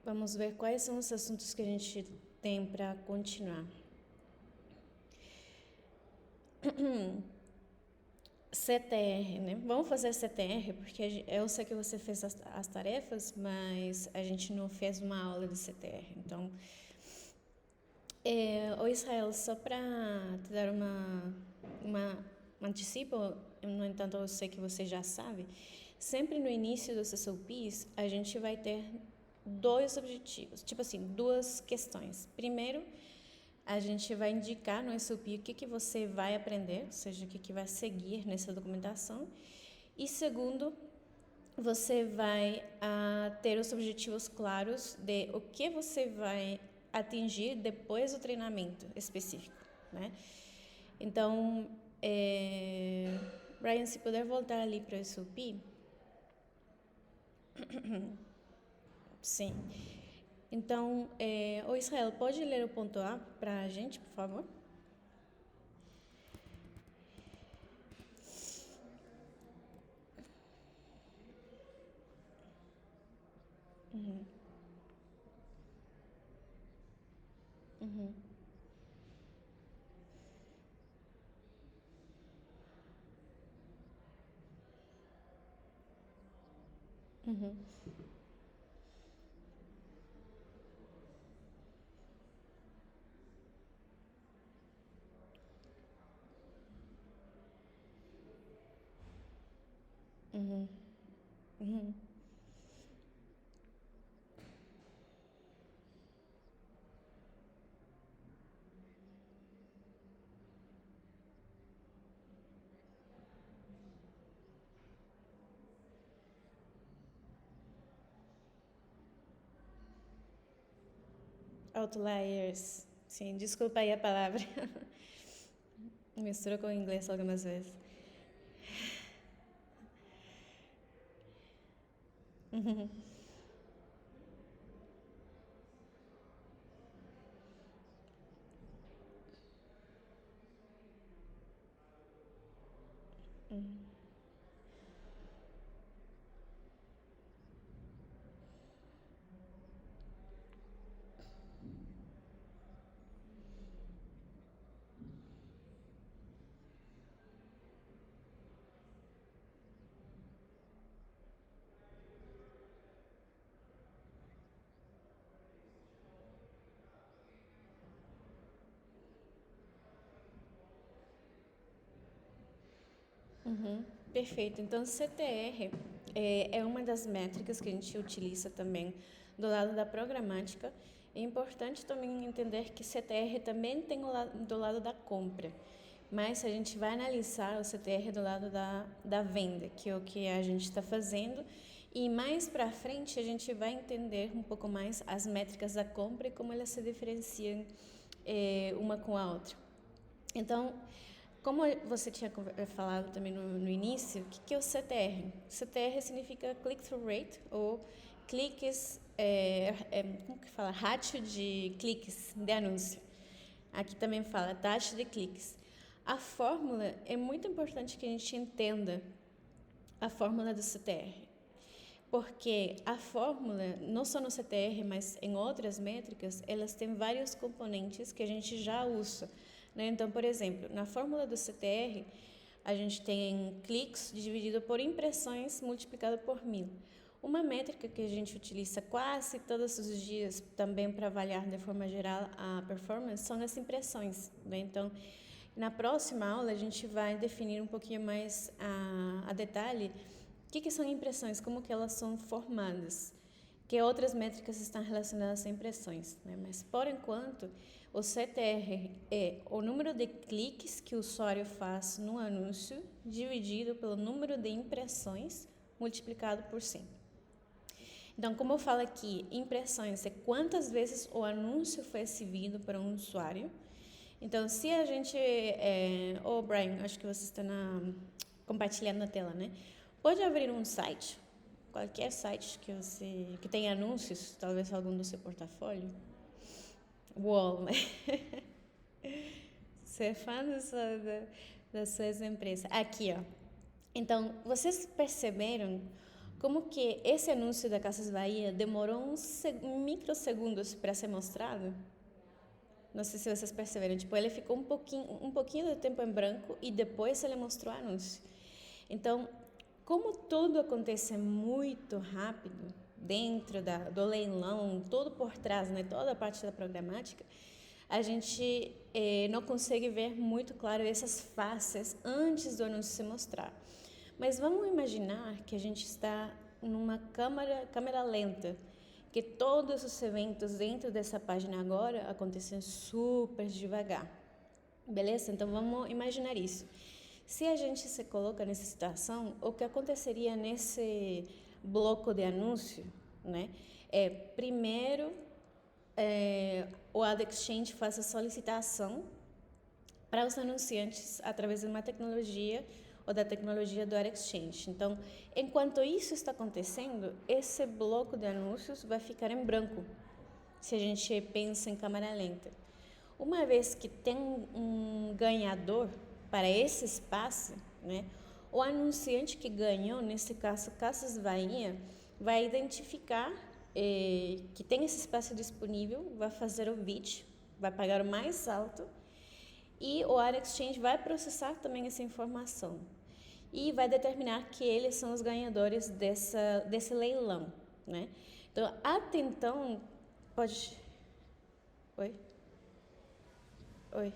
vamos ver quais são os assuntos que a gente tem para continuar. CTR, né? Vamos fazer CTR, porque eu sei que você fez as tarefas, mas a gente não fez uma aula de CTR. Então, ô Israel, só para te dar um antecipo, no entanto, eu sei que você já sabe, sempre no início dos SOPs, a gente vai ter dois objetivos, tipo assim, duas questões. Primeiro, a gente vai indicar no SOP o que você vai aprender, ou seja, o que vai seguir nessa documentação. E segundo, você vai ter os objetivos claros de o que você vai atingir depois do treinamento específico, né? Então, Brian, se puder voltar ali para o SOP. Sim. Então, o Israel, pode ler o ponto A para a gente, por favor? Uhum. Uhum. Uhum. Uhum. Uhum. Outliers. Sim, desculpa aí a palavra. Mistura com o inglês algumas vezes. Uhum. Uhum. Perfeito. Então, CTR é uma das métricas que a gente utiliza também do lado da programática. É importante também entender que CTR também tem do lado da compra, mas a gente vai analisar o CTR do lado da venda, que é o que a gente está fazendo, e mais para frente a gente vai entender um pouco mais as métricas da compra e como elas se diferenciam uma com a outra. Então, como você tinha falado também no início, o que é o CTR? CTR significa click-through rate, ou cliques, como que fala? Ratio de cliques de anúncio. Aqui também fala taxa de cliques. A fórmula, é muito importante que a gente entenda a fórmula do CTR. Porque a fórmula, não só no CTR, mas em outras métricas, elas têm vários componentes que a gente já usa, né? Então, por exemplo, na fórmula do CTR, a gente tem cliques dividido por impressões multiplicado por 1000. Uma métrica que a gente utiliza quase todos os dias também para avaliar de forma geral a performance são as impressões, né? Então, na próxima aula a gente vai definir um pouquinho mais a detalhe o que são impressões, como que elas são formadas, que outras métricas estão relacionadas a impressões, né? Mas, por enquanto, o CTR é o número de cliques que o usuário faz no anúncio dividido pelo número de impressões multiplicado por 100. Então, como eu falo aqui, impressões é quantas vezes o anúncio foi exibido para um usuário. Então, se a gente... Brian, acho que você está compartilhando a tela, né? Pode abrir um site, qualquer site que tenha anúncios, talvez algum do seu portfólio. Wall, né? Você é fã das suas empresas. Aqui, ó. Então, vocês perceberam como que esse anúncio da Casas Bahia demorou uns microsegundos para ser mostrado. Não sei se vocês perceberam, tipo, ele ficou um pouquinho de tempo em branco e depois ele mostrou o anúncio. Então, como tudo acontece muito rápido dentro do leilão, tudo por trás, né, toda a parte da programática, a gente não consegue ver muito claro essas faces antes do anúncio se mostrar. Mas vamos imaginar que a gente está numa câmera lenta, que todos os eventos dentro dessa página agora acontecem super devagar. Beleza? Então vamos imaginar isso. Se a gente se coloca nessa situação, o que aconteceria nesse bloco de anúncio, né? Primeiro, o Ad Exchange faz a solicitação para os anunciantes através de uma tecnologia ou da tecnologia do Ad Exchange. Então, enquanto isso está acontecendo, esse bloco de anúncios vai ficar em branco, se a gente pensa em câmera lenta. Uma vez que tem um ganhador para esse espaço, né, o anunciante que ganhou, nesse caso Casas Bahia, vai identificar que tem esse espaço disponível, vai fazer o bid, vai pagar o mais alto, e o Ad Exchange vai processar também essa informação e vai determinar que eles são os ganhadores desse leilão, né? Então, até então, pode... Oi? Oi?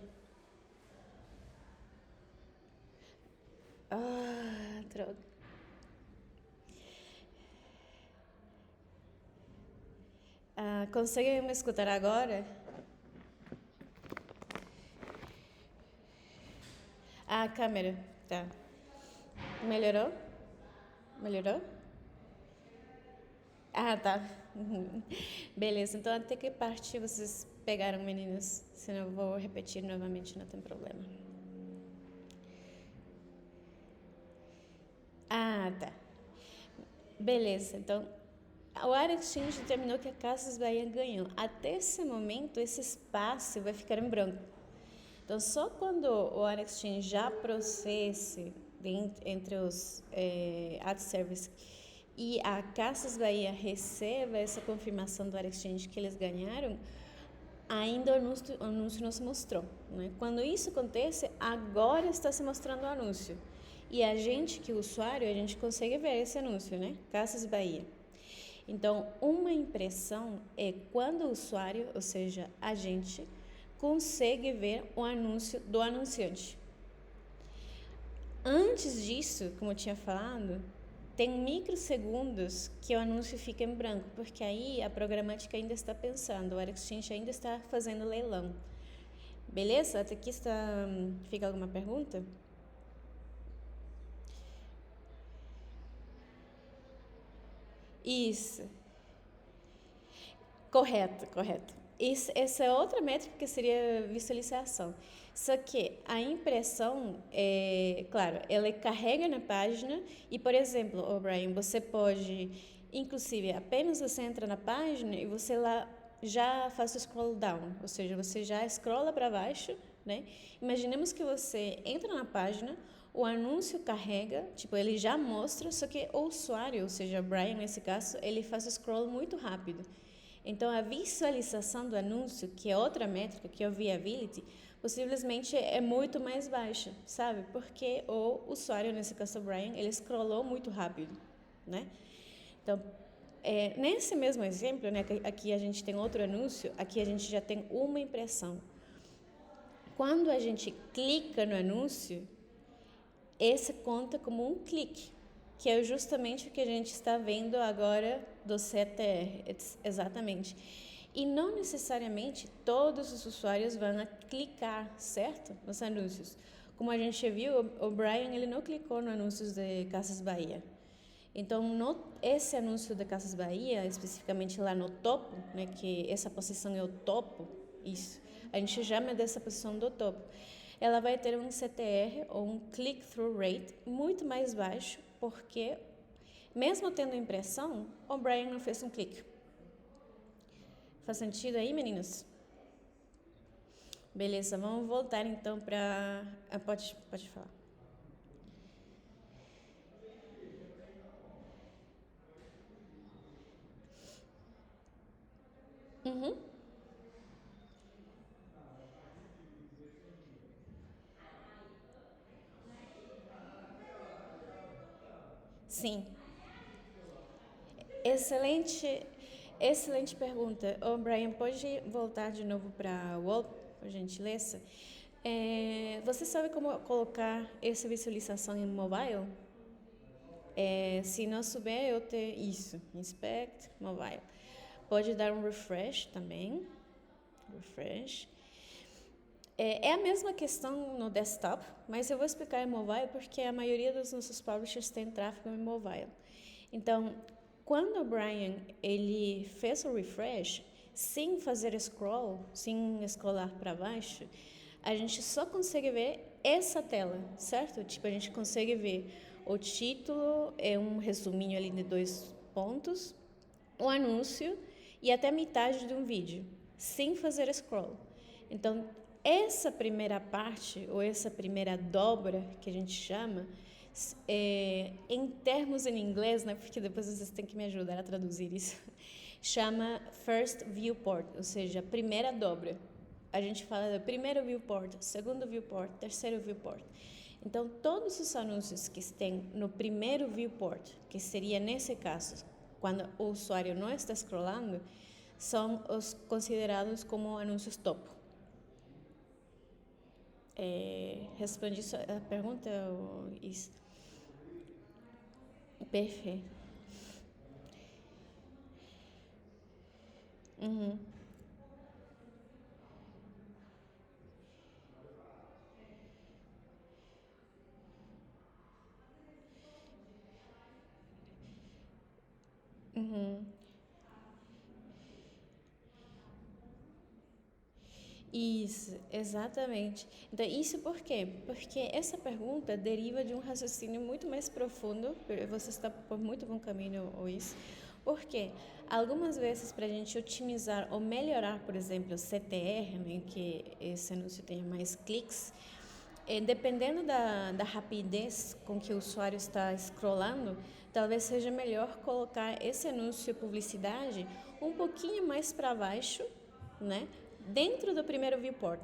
Ah, droga. Consegue me escutar agora? A câmera, tá. Melhorou? Melhorou? Ah, tá. Beleza, então até que parte vocês pegaram, meninas? Senão eu vou repetir novamente, não tem problema. Ah, tá. Beleza, então o Ad Exchange determinou que a Casas Bahia ganhou. Até esse momento, esse espaço vai ficar em branco. Então, só quando o Ad Exchange já processe entre os ad service e a Casas Bahia receba essa confirmação do Ad Exchange que eles ganharam, ainda o anúncio não se mostrou, né? Quando isso acontece, agora está se mostrando o anúncio. E a gente, que é o usuário, a gente consegue ver esse anúncio, né? Casas Bahia. Então, uma impressão é quando o usuário, ou seja, a gente, consegue ver o anúncio do anunciante. Antes disso, como eu tinha falado, tem microsegundos que o anúncio fica em branco, porque aí a programática ainda está pensando, o Ad Exchange ainda está fazendo leilão. Beleza? Até aqui fica alguma pergunta? Isso. Correto, correto. Essa é outra métrica que seria visualização. Só que a impressão, claro, ela carrega na página e, por exemplo, Brian, você pode, inclusive, apenas você entra na página e você lá já faz o scroll down, ou seja, você já scrolla para baixo, né? Imaginemos que você entra na página, o anúncio carrega, tipo, ele já mostra, só que o usuário, ou seja, Brian nesse caso, ele faz o scroll muito rápido. Então, a visualização do anúncio, que é outra métrica, que é o viability, possivelmente é muito mais baixa, sabe? Porque o usuário, nesse caso o Brian, ele scrollou muito rápido, né? Então, nesse mesmo exemplo, né, aqui a gente tem outro anúncio, aqui a gente já tem uma impressão. Quando a gente clica no anúncio, esse conta como um clique, que é justamente o que a gente está vendo agora do CTR, exatamente. E não necessariamente todos os usuários vão clicar, certo? Nos anúncios. Como a gente viu, o Brian ele não clicou no anúncios de Casas Bahia. Então, esse anúncio de Casas Bahia, especificamente lá no topo, né, que essa posição é o topo, isso, a gente chama dessa posição do topo. Ela vai ter um CTR ou um click-through rate muito mais baixo, porque mesmo tendo impressão, o Brian não fez um clique. Faz sentido aí, meninas? Beleza, vamos voltar então para... pode falar. Uhum. Sim. Excelente, excelente pergunta. Ô, Brian, pode voltar de novo para o Word, por gentileza? Você sabe como colocar essa visualização em mobile? Se não souber, eu tenho isso. Inspect, mobile. Pode dar um refresh também. Refresh. É a mesma questão no desktop, mas eu vou explicar em mobile porque a maioria dos nossos publishers tem tráfego em mobile. Então, quando o Brian ele fez o refresh, sem fazer scroll, sem scrollar para baixo, a gente só consegue ver essa tela, certo? Tipo, a gente consegue ver o título, é um resuminho ali de 2 pontos, o anúncio e até metade de um vídeo, sem fazer scroll. Então, essa primeira parte, ou essa primeira dobra que a gente chama, em termos em inglês, né, porque depois vocês têm que me ajudar a traduzir isso, chama first viewport, ou seja, primeira dobra. A gente fala do primeiro viewport, segundo viewport, terceiro viewport. Então, todos os anúncios que estão no primeiro viewport, que seria nesse caso, quando o usuário não está scrollando, são os considerados como anúncios topo. Respondi a pergunta, Is? Perfeito. Uhum. Uhum. Isso, exatamente. Então, isso por quê? Porque essa pergunta deriva de um raciocínio muito mais profundo. Você está por muito bom caminho, Luiz. Porque algumas vezes, para a gente otimizar ou melhorar, por exemplo, o CTR, né, que esse anúncio tenha mais cliques, dependendo da rapidez com que o usuário está scrollando, talvez seja melhor colocar esse anúncio publicidade um pouquinho mais para baixo, né, dentro do primeiro viewport,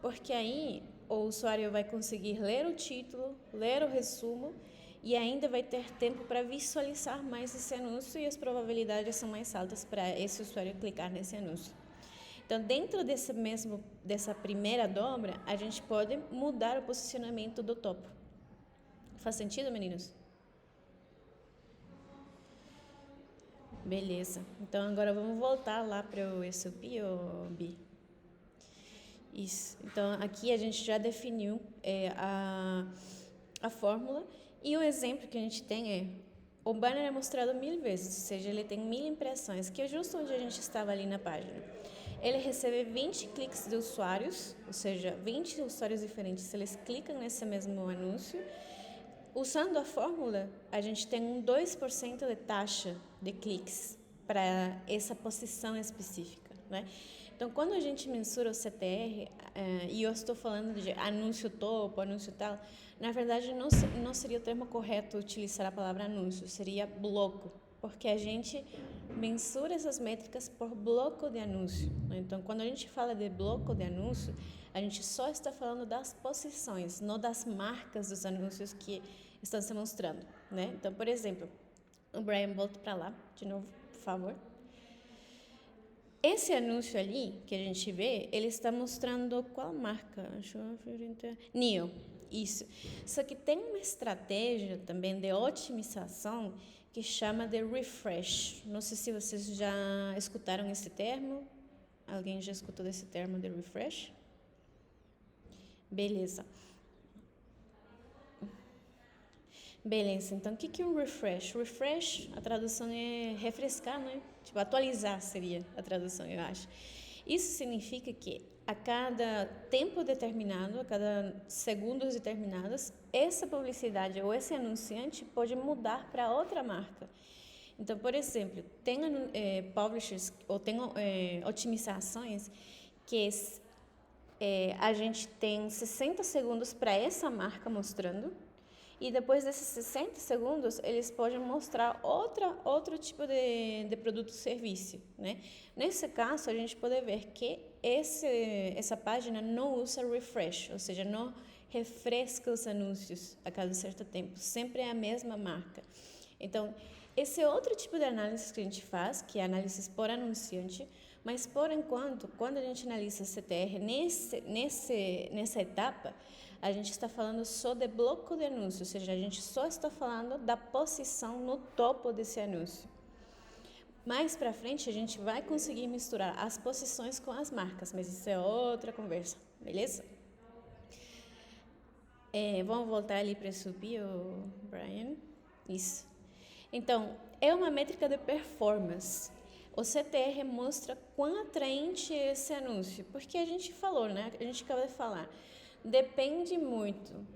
porque aí o usuário vai conseguir ler o título, ler o resumo e ainda vai ter tempo para visualizar mais esse anúncio e as probabilidades são mais altas para esse usuário clicar nesse anúncio. Então, dentro dessa primeira dobra, a gente pode mudar o posicionamento do topo. Faz sentido, meninos? Beleza. Então, agora vamos voltar lá para o SOP, ou Bi? Isso. Então, aqui a gente já definiu a fórmula e o exemplo que a gente tem o banner é mostrado 1000 vezes, ou seja, ele tem 1000 impressões, que é justo onde a gente estava ali na página. Ele recebe 20 cliques de usuários, ou seja, 20 usuários diferentes, eles clicam nesse mesmo anúncio. Usando a fórmula, a gente tem um 2% de taxa de cliques para essa posição específica, né? Então, quando a gente mensura o CTR, e eu estou falando de anúncio topo, anúncio tal, na verdade não seria o termo correto utilizar a palavra anúncio, seria bloco, porque a gente mensura essas métricas por bloco de anúncio, né? Então, quando a gente fala de bloco de anúncio, a gente só está falando das posições, não das marcas dos anúncios que estão se mostrando, né? Então, por exemplo, o Brian, volta para lá, de novo, por favor. Esse anúncio ali que a gente vê, ele está mostrando qual marca? NIO, isso. Só que tem uma estratégia também de otimização que chama de refresh. Não sei se vocês já escutaram esse termo. Alguém já escutou desse termo de refresh? Beleza. Beleza, então o que é um refresh? Refresh, a tradução é refrescar, né? Tipo, atualizar seria a tradução, eu acho. Isso significa que a cada tempo determinado, a cada segundos determinados, essa publicidade ou esse anunciante pode mudar para outra marca. Então, por exemplo, tem publishers ou tem otimizações que a gente tem 60 segundos para essa marca mostrando E depois desses 60 segundos, eles podem mostrar outro tipo de produto ou serviço, né? Nesse caso, a gente pode ver que essa página não usa refresh, ou seja, não refresca os anúncios a cada certo tempo, sempre é a mesma marca. Então, esse é outro tipo de análise que a gente faz, que é análise por anunciante, mas por enquanto, quando a gente analisa CTR nessa etapa, a gente está falando só de bloco de anúncio, ou seja, a gente só está falando da posição no topo desse anúncio. Mais para frente, a gente vai conseguir misturar as posições com as marcas, mas isso é outra conversa, beleza? Vamos voltar ali para subir, Brian? Isso. Então, é uma métrica de performance. O CTR mostra quão atraente é esse anúncio, porque a gente falou, né? A gente acaba de falar. Depende muito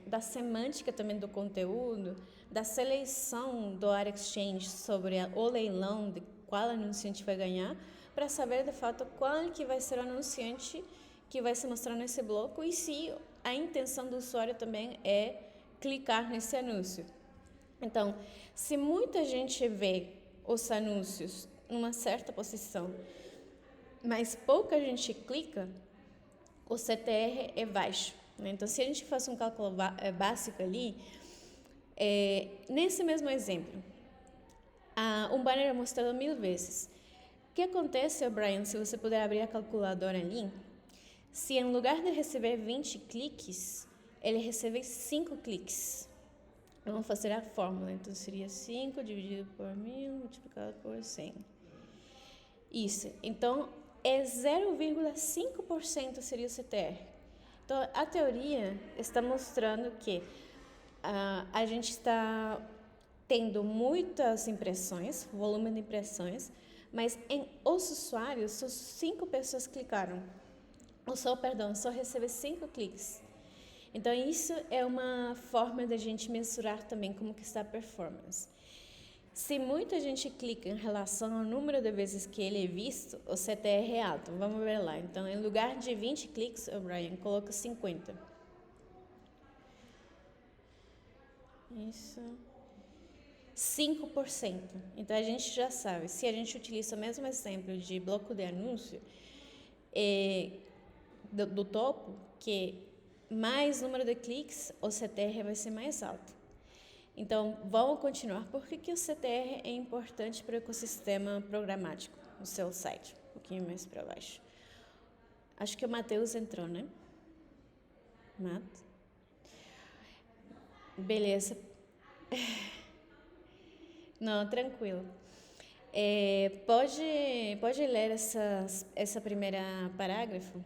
da semântica também do conteúdo, da seleção do Ad Exchange sobre o leilão de qual anunciante vai ganhar, para saber de fato qual que vai ser o anunciante que vai se mostrar nesse bloco e se a intenção do usuário também é clicar nesse anúncio. Então, se muita gente vê os anúncios numa certa posição, mas pouca gente clica, o CTR é baixo, né? Então, se a gente faz um cálculo básico ali, nesse mesmo exemplo, um banner é mostrado 1000 vezes. O que acontece, Brian, se você puder abrir a calculadora ali, se em lugar de receber 20 cliques, ele recebe 5 cliques. Vamos fazer a fórmula, então seria 5 dividido por 1000 multiplicado por 100. Isso, então é 0,5% seria o CTR. Então a teoria está mostrando que a gente está tendo muitas impressões, volume de impressões, mas os usuários, só 5 pessoas clicaram. Só recebe 5 cliques. Então, isso é uma forma da gente mensurar também como que está a performance. Se muita gente clica em relação ao número de vezes que ele é visto, o CTR é alto. Vamos ver lá. Então, em lugar de 20 cliques, o Brian coloca 50. Isso. 5%. Então, a gente já sabe. Se a gente utiliza o mesmo exemplo de bloco de anúncio, do topo, que mais número de cliques, o CTR vai ser mais alto. Então, vamos continuar. Por que o CTR é importante para o ecossistema programático no seu site? Um pouquinho mais para baixo. Acho que o Matheus entrou, né? Beleza. Não, tranquilo. Pode ler essa primeira parágrafo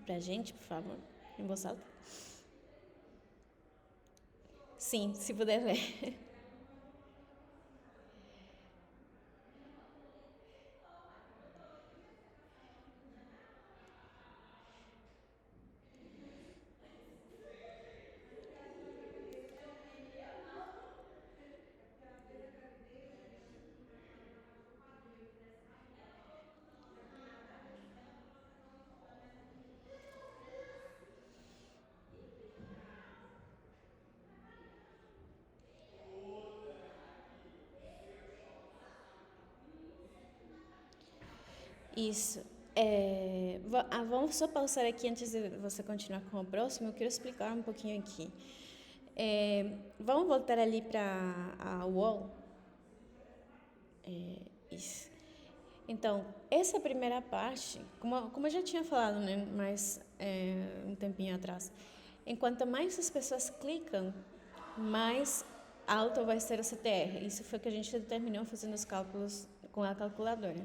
para a gente, por favor, em voz alta? Sim, se puder ler. Isso. Vamos só pausar aqui antes de você continuar com o próximo. Eu quero explicar um pouquinho aqui. Vamos voltar ali para a wall. Isso. Então, essa primeira parte, como eu já tinha falado, né, mas um tempinho atrás, enquanto mais as pessoas clicam, mais alto vai ser o CTR. Isso foi o que a gente determinou fazendo os cálculos com a calculadora.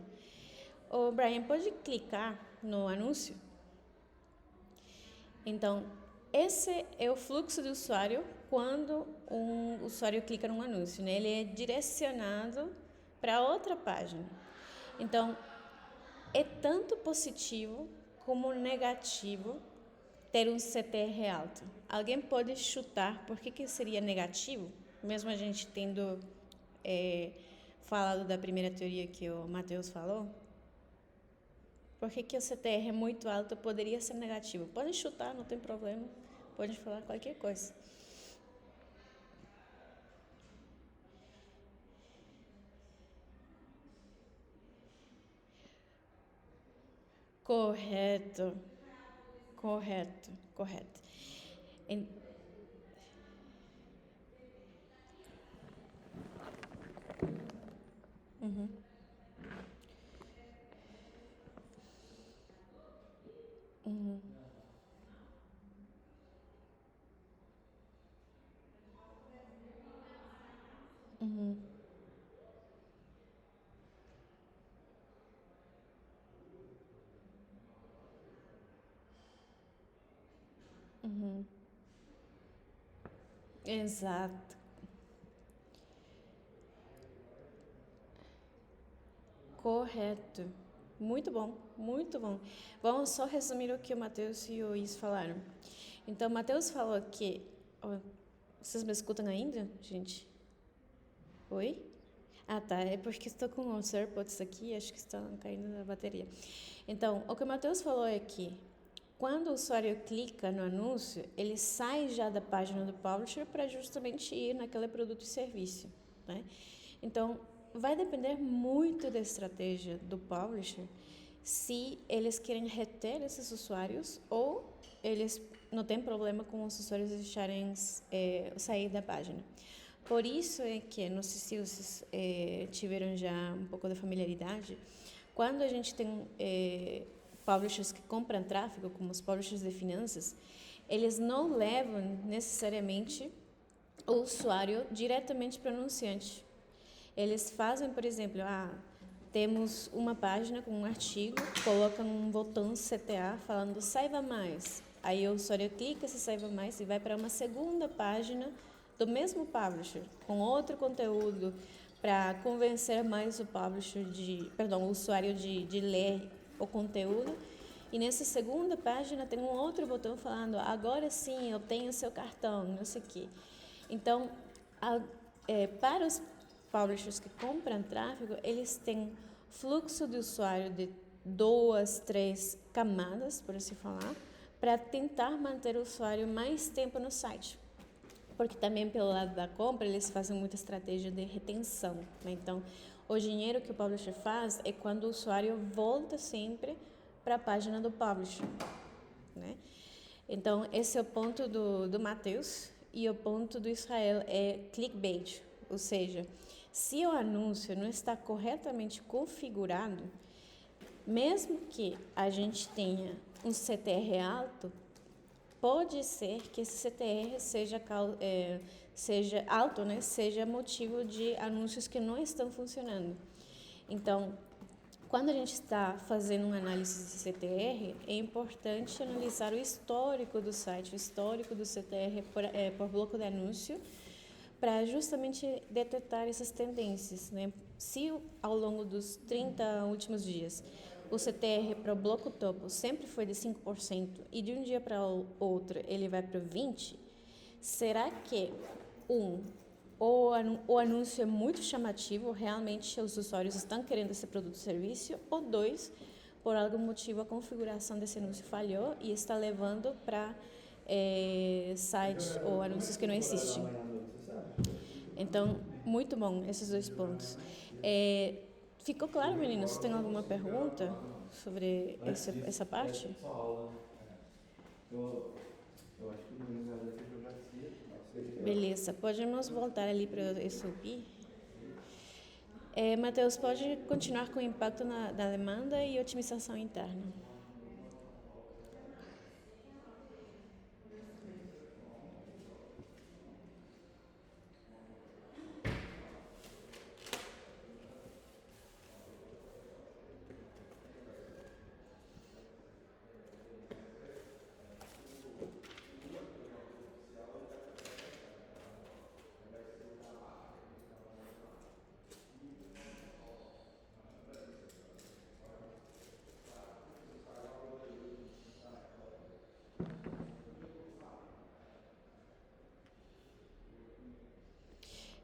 O Brian, pode clicar no anúncio? Então, esse é o fluxo do usuário quando um usuário clica num anúncio, né? Ele é direcionado para outra página. Então, é tanto positivo como negativo ter um CTR alto. Alguém pode chutar por que seria negativo, mesmo a gente tendo falado da primeira teoria que o Matheus falou? Por que o CTR é muito alto poderia ser negativo? Podem chutar, não tem problema. pode falar qualquer coisa. Correto, correto, correto. En- Uhum, uhum, uhum, uhum. Exato, correto. Muito bom, muito bom. Vamos só resumir o que o Matheus e o Is falaram. Então, o Matheus falou que. Ó, vocês me escutam ainda, gente? Oi? Ah, tá. É porque estou com os AirPods aqui, acho que estão caindo na bateria. Então, o que o Matheus falou é que quando o usuário clica no anúncio, ele sai já da página do publisher para justamente ir naquele produto e serviço, né? Então, vai depender muito da estratégia do publisher, se eles querem reter esses usuários ou eles não têm problema com os usuários deixarem sair da página. Por isso é que, não sei se vocês tiveram já um pouco de familiaridade, quando a gente tem publishers que compram tráfego, como os publishers de finanças, eles não levam necessariamente o usuário diretamente para o anunciante. Eles fazem, por exemplo, temos uma página com um artigo, colocam um botão CTA falando saiba mais. Aí o usuário clica se saiba mais e vai para uma segunda página do mesmo publisher, com outro conteúdo, para convencer mais o publisher o usuário de ler o conteúdo. E nessa segunda página tem um outro botão falando agora sim, obtenha seu cartão, não sei o quê. Então, para os publishers que compram tráfego, eles têm fluxo de usuário de 2, 3 camadas, por assim falar, para tentar manter o usuário mais tempo no site. Porque também pelo lado da compra, eles fazem muita estratégia de retenção, né? Então, o dinheiro que o publisher faz é quando o usuário volta sempre para a página do publisher, né? Então, esse é o ponto do Matheus e o ponto do Israel é clickbait, ou seja, se o anúncio não está corretamente configurado, mesmo que a gente tenha um CTR alto, pode ser que esse CTR seja alto, né? Seja motivo de anúncios que não estão funcionando. Então, quando a gente está fazendo uma análise de CTR, é importante analisar o histórico do site, o histórico do CTR por bloco de anúncio, para justamente detectar essas tendências, né? Se ao longo dos 30 últimos dias o CTR para o bloco topo sempre foi de 5% e de um dia para o outro ele vai para 20%, será que o anúncio é muito chamativo, realmente os usuários estão querendo esse produto ou serviço, ou dois, por algum motivo a configuração desse anúncio falhou e está levando para sites ou anúncios que não existem. Então, muito bom esses dois pontos. Ficou claro, meninos? Tem alguma pergunta sobre essa parte? Eu acho que o menos vai ser geografia. Beleza, podemos voltar ali para o SOP. Matheus, pode continuar com o impacto da demanda e otimização interna.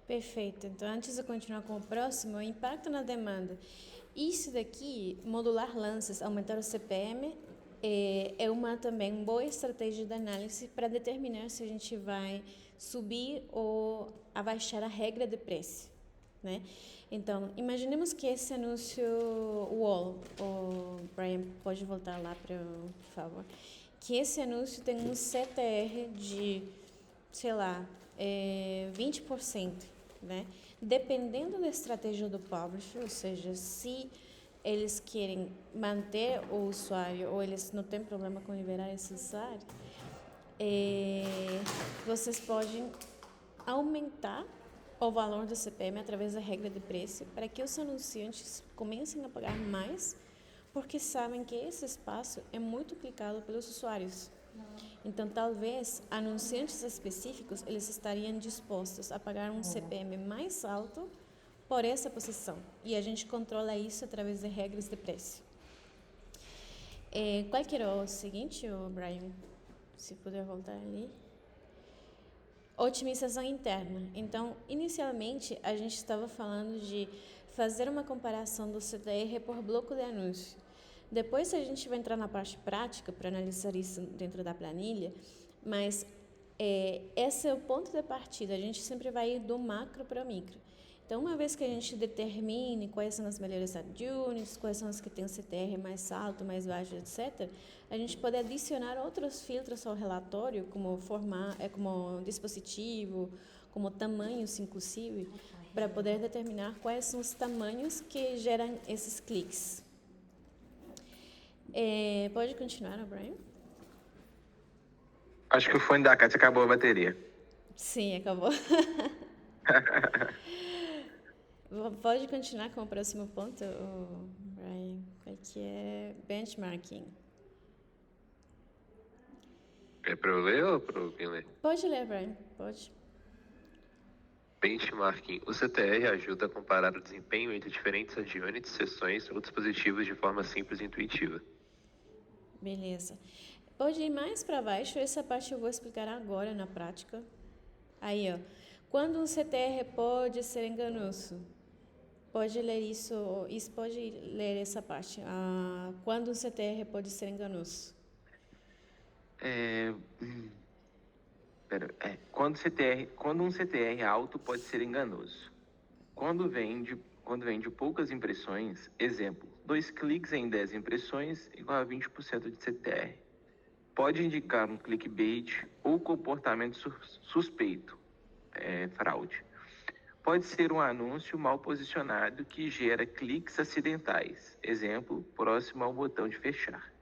Perfeito. Então, antes de continuar com o próximo, o impacto na demanda. Isso daqui, modular lances, aumentar o CPM é uma também boa estratégia de análise para determinar se a gente vai subir ou abaixar a regra de preço, né? Então, imaginemos que esse anúncio wall, o Brian pode voltar lá por favor, que esse anúncio tem um CTR de, sei lá, 20%, né? Dependendo da estratégia do publisher, ou seja, se eles querem manter o usuário ou eles não têm problema com liberar esse usuário, vocês podem aumentar o valor do CPM através da regra de preço para que os anunciantes comecem a pagar mais, porque sabem que esse espaço é muito clicado pelos usuários. Então, talvez anunciantes específicos eles estariam dispostos a pagar um CPM mais alto por essa posição. E a gente controla isso através de regras de preço. Qual que era o seguinte, Brian? Se puder voltar ali. Otimização interna. Então, inicialmente, a gente estava falando de fazer uma comparação do CTR por bloco de anúncio. Depois a gente vai entrar na parte prática para analisar isso dentro da planilha, mas esse é o ponto de partida. A gente sempre vai ir do macro para o micro. Então, uma vez que a gente determine quais são as melhores ad units, quais são as que têm o CTR mais alto, mais baixo, etc., a gente pode adicionar outros filtros ao relatório, como como dispositivo, como tamanhos, inclusive, para poder determinar quais são os tamanhos que geram esses cliques. Pode continuar, Brian? Acho que o fone da Kátia acabou a bateria. Sim, acabou. Pode continuar com o próximo ponto, Brian, que é benchmarking. É para eu ler ou para alguém ler? Pode ler, Brian, pode. Benchmarking. O CTR ajuda a comparar o desempenho entre diferentes ad units, sessões ou dispositivos de forma simples e intuitiva. Beleza. Pode ir mais para baixo, essa parte eu vou explicar agora na prática. Aí, ó. Quando um CTR pode ser enganoso? Pode ler isso pode ler essa parte. Quando um CTR pode ser enganoso? Quando um CTR alto pode ser enganoso. Quando vende poucas impressões, exemplo, 2 cliques em 10 impressões igual a 20% de CTR. Pode indicar um clickbait ou comportamento suspeito, fraude. Pode ser um anúncio mal posicionado que gera cliques acidentais, exemplo, próximo ao botão de fechar.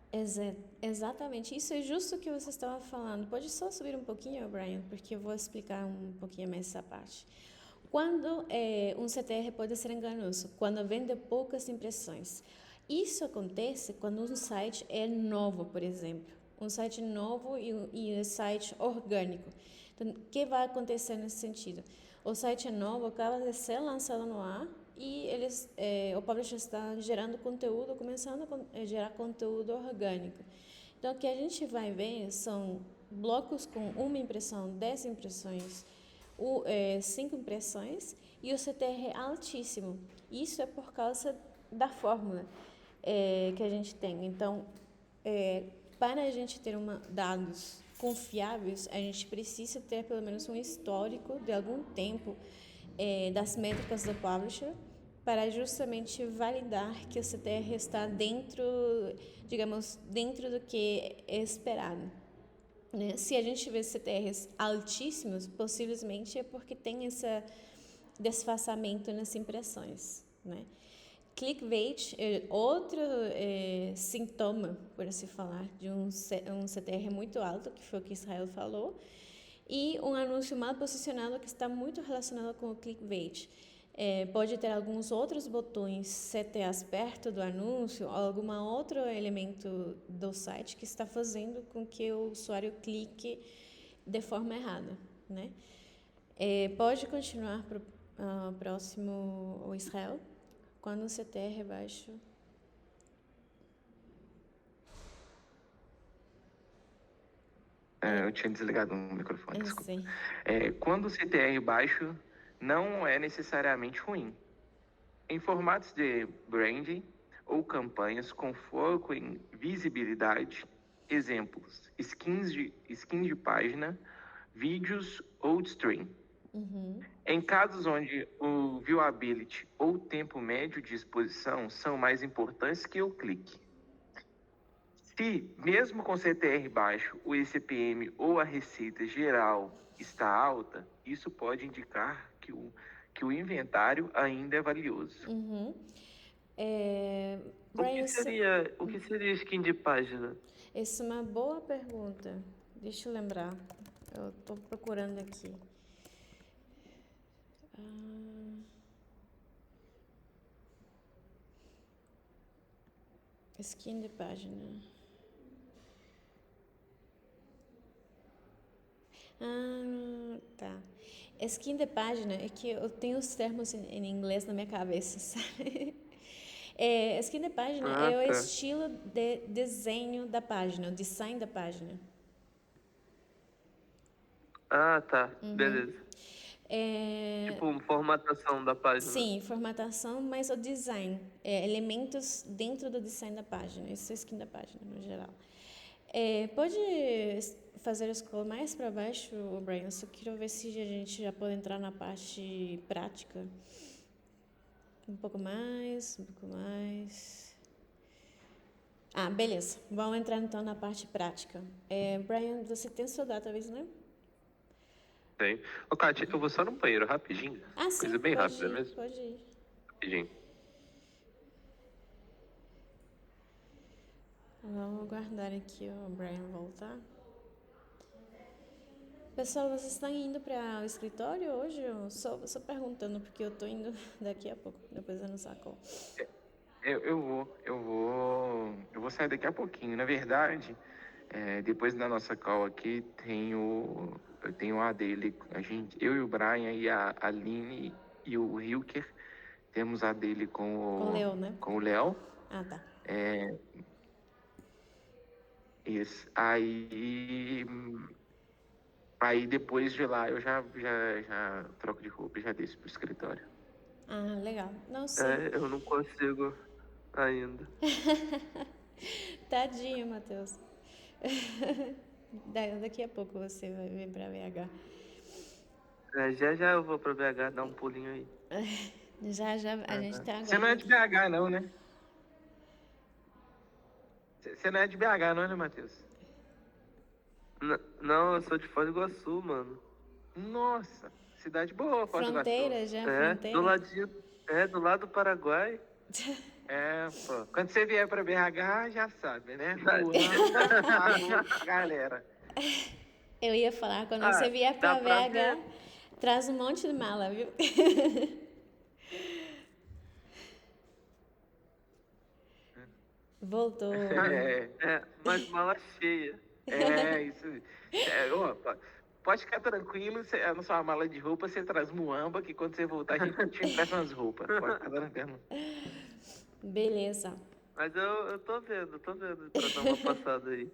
Exatamente, isso é justo o que você estava falando. Pode só subir um pouquinho, Brian, porque eu vou explicar um pouquinho mais essa parte. Quando um CTR pode ser enganoso? Quando vende poucas impressões. Isso acontece quando um site é novo, por exemplo. Um site novo e um site orgânico. Então, o que vai acontecer nesse sentido? O site é novo, acaba de ser lançado no ar e o publisher está gerando conteúdo, começando a gerar conteúdo orgânico. Então, o que a gente vai ver são blocos com 1 impressão, 10 impressões, 5 impressões e o CTR é altíssimo. Isso é por causa da fórmula que a gente tem. Então, para a gente ter dados confiáveis, a gente precisa ter pelo menos um histórico de algum tempo das métricas do publisher para justamente validar que o CTR está dentro do que é esperado. Né? Se a gente tiver CTRs altíssimos, possivelmente é porque tem esse desfasamento nas impressões. Né? Clickbait é outro sintoma, por assim falar, de um CTR muito alto, que foi o que Israel falou, e um anúncio mal posicionado que está muito relacionado com o clickbait. Pode ter alguns outros botões CTAs perto do anúncio, ou algum outro elemento do site que está fazendo com que o usuário clique de forma errada. Né? Pode continuar para o próximo, o Israel. Quando o CTR é baixo. Eu tinha desligado o microfone, desculpa. Sim. Quando o CTR baixo, não é necessariamente ruim. Em formatos de branding, ou campanhas com foco em visibilidade, exemplos, skin de página, vídeos ou stream. Em casos onde o viewability ou tempo médio de exposição são mais importantes que o clique. Se, mesmo com CTR baixo, o ECPM ou a receita geral está alta, isso pode indicar que o inventário ainda é valioso. Brian, O que seria skin de página? essa é uma boa pergunta. Deixa eu lembrar. Eu estou procurando aqui. Skin de página. Tá. Skin de página é que eu tenho os termos em inglês na minha cabeça, sabe? Skin de página é o tá. estilo de desenho da página, o design da página. Ah, tá. Beleza. Tipo, formatação da página. Sim, formatação, mas o design. Elementos dentro do design da página. Isso é skin da página, no geral. Pode fazer a scroll mais para baixo, Brian? Só quero ver se a gente já pode entrar na parte prática. Um pouco mais, um pouco mais. Beleza. Vamos entrar então na parte prática. Brian, você tem seu database, né? Tem. Ô, Kátia, eu vou só no banheiro rapidinho. Sim, Coisa bem pode rápida ir, mesmo. pode ir. Rapidinho. Vamos aguardar aqui o Brian voltar. Pessoal, vocês estão indo para o escritório hoje? Eu só perguntando, porque eu tô indo daqui a pouco, depois eu não saco. Eu vou sair daqui a pouquinho. Na verdade, depois da nossa call aqui, eu tenho a dele. Eu e o Brian e a Aline e o Hilker temos a dele Com o Leo, né? com o Léo. Tá. Isso. Aí depois de lá eu já troco de roupa e já desço pro escritório. Legal. Não sei. Eu não consigo ainda. Tadinho, Matheus. Daqui a pouco você vai vir pra BH. Já eu vou pra BH dar um pulinho aí. Já a gente tá agora. Você não é de BH não, né? Você não é de BH não, né, Matheus? Não, eu sou de Foz do Iguaçu, mano. Nossa, cidade boa, Foz do Iguaçu. Fronteira já, fronteira? Do ladinho, do lado do Paraguai. Pô. Quando você vier pra BH, já sabe, né? Galera. Eu ia falar, quando você vier pra BH, traz um monte de mala, viu? Voltou. Mas mala cheia. Isso. Pode ficar tranquilo, na sua mala de roupa você traz muamba, que quando você voltar a gente te empresta umas roupas. Pode ficar tranquilo. Beleza. Mas eu tô vendo pra dar uma passada aí.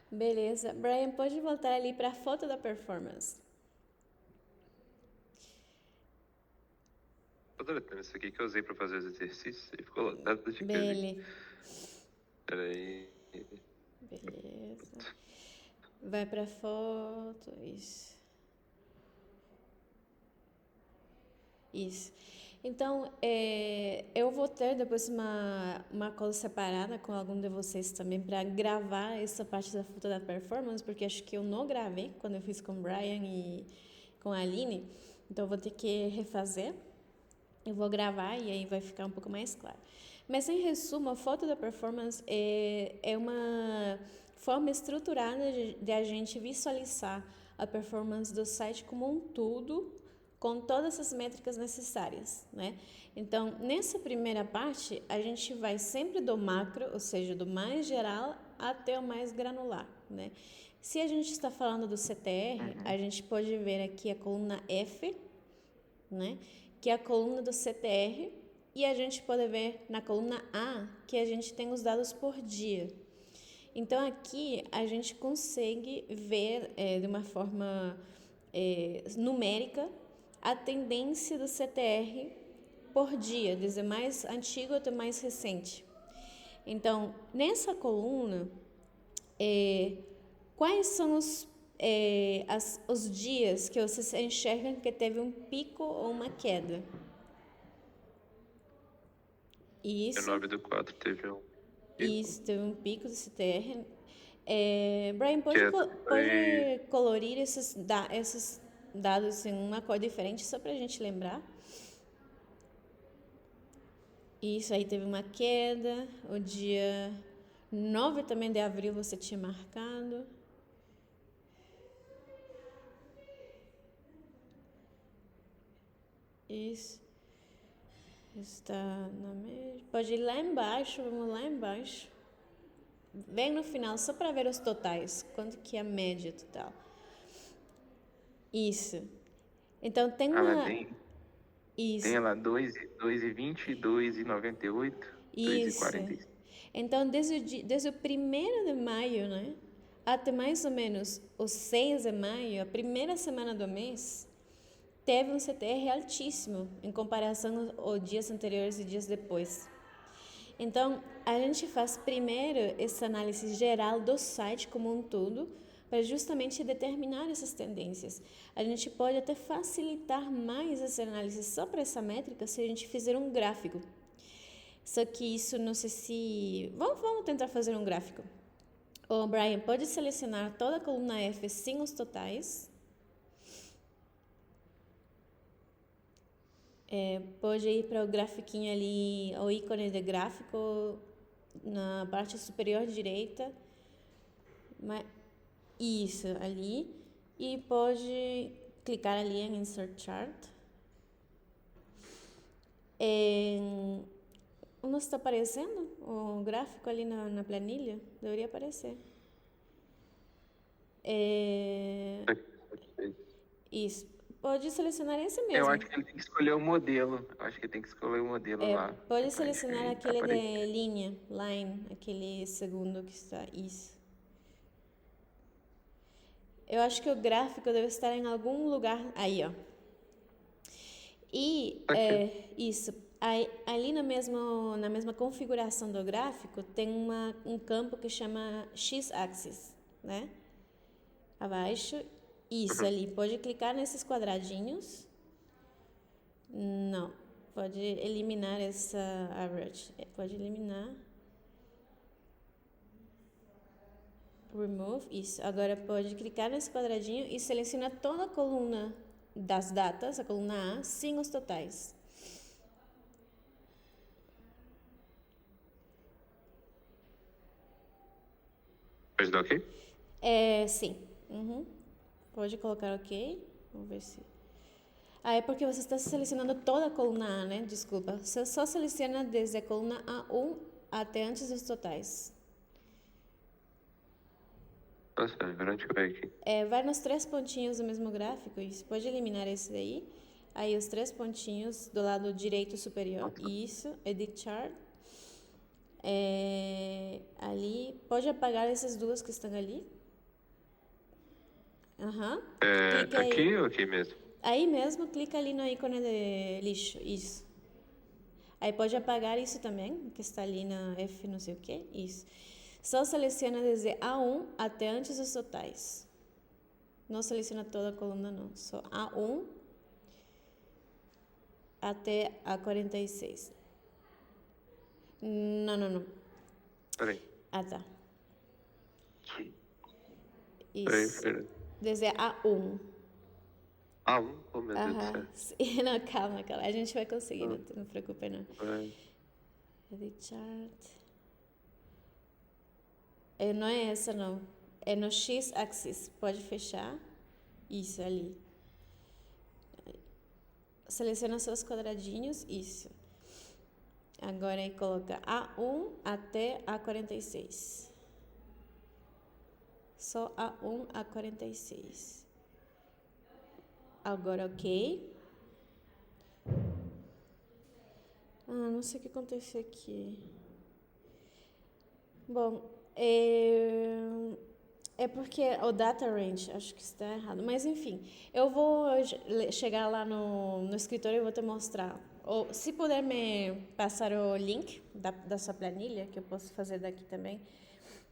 Beleza. Brian, pode voltar ali pra foto da performance. Tô deletando isso aqui que eu usei pra fazer os exercícios e ficou lotado de coisa. Beleza. Peraí. Beleza. Vai pra foto. Isso. Então, eu vou ter depois uma call separada com algum de vocês também para gravar essa parte da foto da performance, porque acho que eu não gravei quando eu fiz com o Brian e com a Aline. Então, eu vou ter que refazer. Eu vou gravar e aí vai ficar um pouco mais claro. Mas, em resumo, a foto da performance é uma forma estruturada de a gente visualizar a performance do site como um todo, com todas as métricas necessárias, né? Então, nessa primeira parte, a gente vai sempre do macro, ou seja, do mais geral até o mais granular, né? Se a gente está falando do CTR, a gente pode ver aqui a coluna F, né? Que é a coluna do CTR, e a gente pode ver na coluna A que a gente tem os dados por dia. Então, aqui a gente consegue ver de uma forma numérica a tendência do CTR por dia, desde o mais antigo até o mais recente. Então, nessa coluna, quais são os dias que vocês enxergam que teve um pico ou uma queda? Dia Isso, 9/4 teve um pico, isso, teve um pico do CTR. Brian, que pode foi colorir esses dados em uma cor diferente, só para a gente lembrar? Isso aí teve uma queda. O dia 9 também de abril você tinha marcado. Isso. Está na média. Pode ir lá embaixo, vamos lá embaixo. Bem no final, só para ver os totais. Quanto que é a média total. Isso. Então tem Ela uma... tem Isso. lá 2,20, 2,98, Isso. 2,45. Então, desde o 1º de maio, né, até mais ou menos o 6 de maio, a primeira semana do mês, teve um CTR altíssimo em comparação aos dias anteriores e dias depois. Então, a gente faz primeiro essa análise geral do site como um todo, para justamente determinar essas tendências. A gente pode até facilitar mais essa análise só para essa métrica se a gente fizer um gráfico. Só que isso não sei se... Vamos tentar fazer um gráfico. O Brian pode selecionar toda a coluna F sem os totais. Pode ir para o grafiquinho ali, o ícone de gráfico na parte superior direita. Isso, ali. E pode clicar ali em Insert Chart. Não está aparecendo o gráfico ali na planilha? Deveria aparecer. Isso. Pode selecionar esse mesmo. Eu acho que ele tem que escolher o modelo. Lá. Pode Pra selecionar gente aquele aparecer. de linha, line, aquele segundo que está. Isso. Eu acho que o gráfico deve estar em algum lugar. Aí, ó. E isso. Ali na mesma configuração do gráfico tem um campo que chama X-axis, né? Abaixo. Isso ali. Pode clicar nesses quadradinhos. Não. Pode eliminar essa average. Pode eliminar. Remove. Isso. Agora pode clicar nesse quadradinho e seleciona toda a coluna das datas, a coluna A, sem os totais. Pode dar ok? Sim. Uhum. Pode colocar ok. Vamos ver se... é porque você está selecionando toda a coluna A, né? Desculpa. Você só seleciona desde a coluna A1 até antes dos totais. Nossa, agora deixa eu ver aqui. Vai nos 3 pontinhos do mesmo gráfico. Isso. Pode eliminar esse daí. Aí os 3 pontinhos do lado direito superior. Isso. Edit Chart. Ali. Pode apagar essas duas que estão ali. Clica Aqui aí. ou aqui mesmo? Aí mesmo, clica ali no ícone de lixo. Isso. Aí pode apagar isso também, que está ali na F não sei o que. Isso. Só seleciona desde A1 até antes dos totais. Não seleciona toda a coluna, não. Só A1 até A46. Não. Peraí. Tá. Peraí, Isso. peraí. Desde A1. A1? Oh, meu Deus do céu. Sim. Não, calma. A gente vai conseguir, não se preocupe, não. Edit Chart. Não é essa, não. É no X-axis. Pode fechar. Isso, ali. Seleciona seus quadradinhos. Isso. Agora aí coloca A1 até A46. Só A1 a 46. Agora, ok. Não sei o que aconteceu aqui. Bom, É porque o data range, acho que está errado. Mas enfim, eu vou chegar lá no escritório e vou te mostrar. Ou se puder me passar o link da sua planilha, que eu posso fazer daqui também.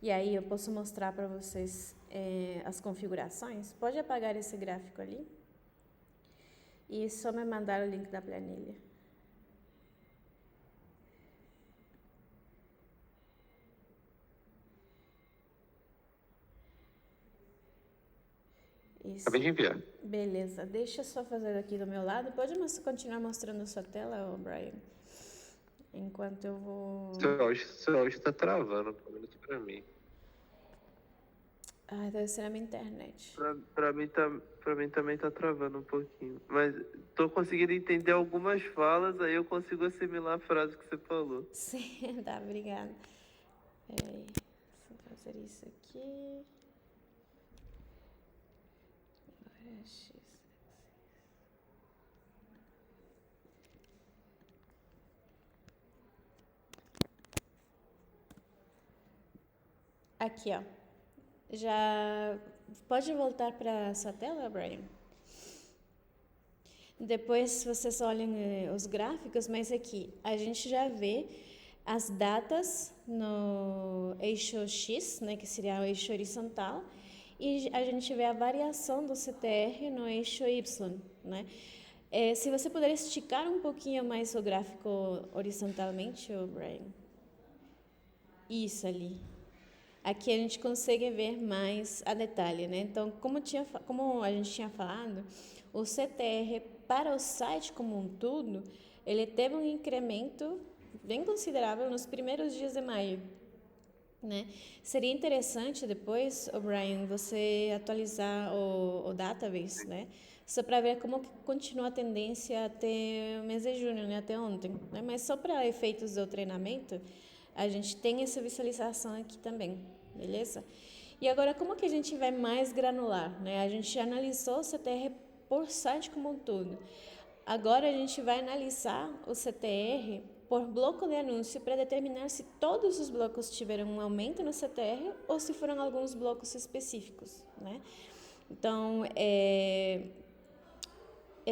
E aí eu posso mostrar para vocês as configurações. Pode apagar esse gráfico ali. E só me mandar o link da planilha. Isso. Acabei de enviar. Beleza, deixa eu só fazer aqui do meu lado. Pode continuar mostrando a sua tela, Brian? Enquanto eu vou... Seu áudio tá travando, pelo menos pra mim. Ai, deve ser na minha internet. Pra mim também tá travando um pouquinho. Mas tô conseguindo entender algumas falas, aí eu consigo assimilar a frase que você falou. Sim, tá, obrigada. Peraí, vou fazer isso aqui. Agora é X. Aqui, ó. Já pode voltar para a sua tela, Brian? Depois vocês olhem os gráficos, mas aqui a gente já vê as datas no eixo X, né, que seria o eixo horizontal, e a gente vê a variação do CTR no eixo Y, né? Se você puder esticar um pouquinho mais o gráfico horizontalmente, Brian. Isso ali. Aqui a gente consegue ver mais a detalhe, né? Então, como a gente tinha falado, o CTR para o site como um todo, ele teve um incremento bem considerável nos primeiros dias de maio, né? Seria interessante depois, Brian, você atualizar o database, né? Só para ver como que continua a tendência até o mês de junho, né? Até ontem, né? Mas só para efeitos do treinamento, a gente tem essa visualização aqui também, beleza? E agora, como que a gente vai mais granular, né? A gente analisou o CTR por site como um todo. Agora a gente vai analisar o CTR por bloco de anúncio para determinar se todos os blocos tiveram um aumento no CTR ou se foram alguns blocos específicos, né? Então,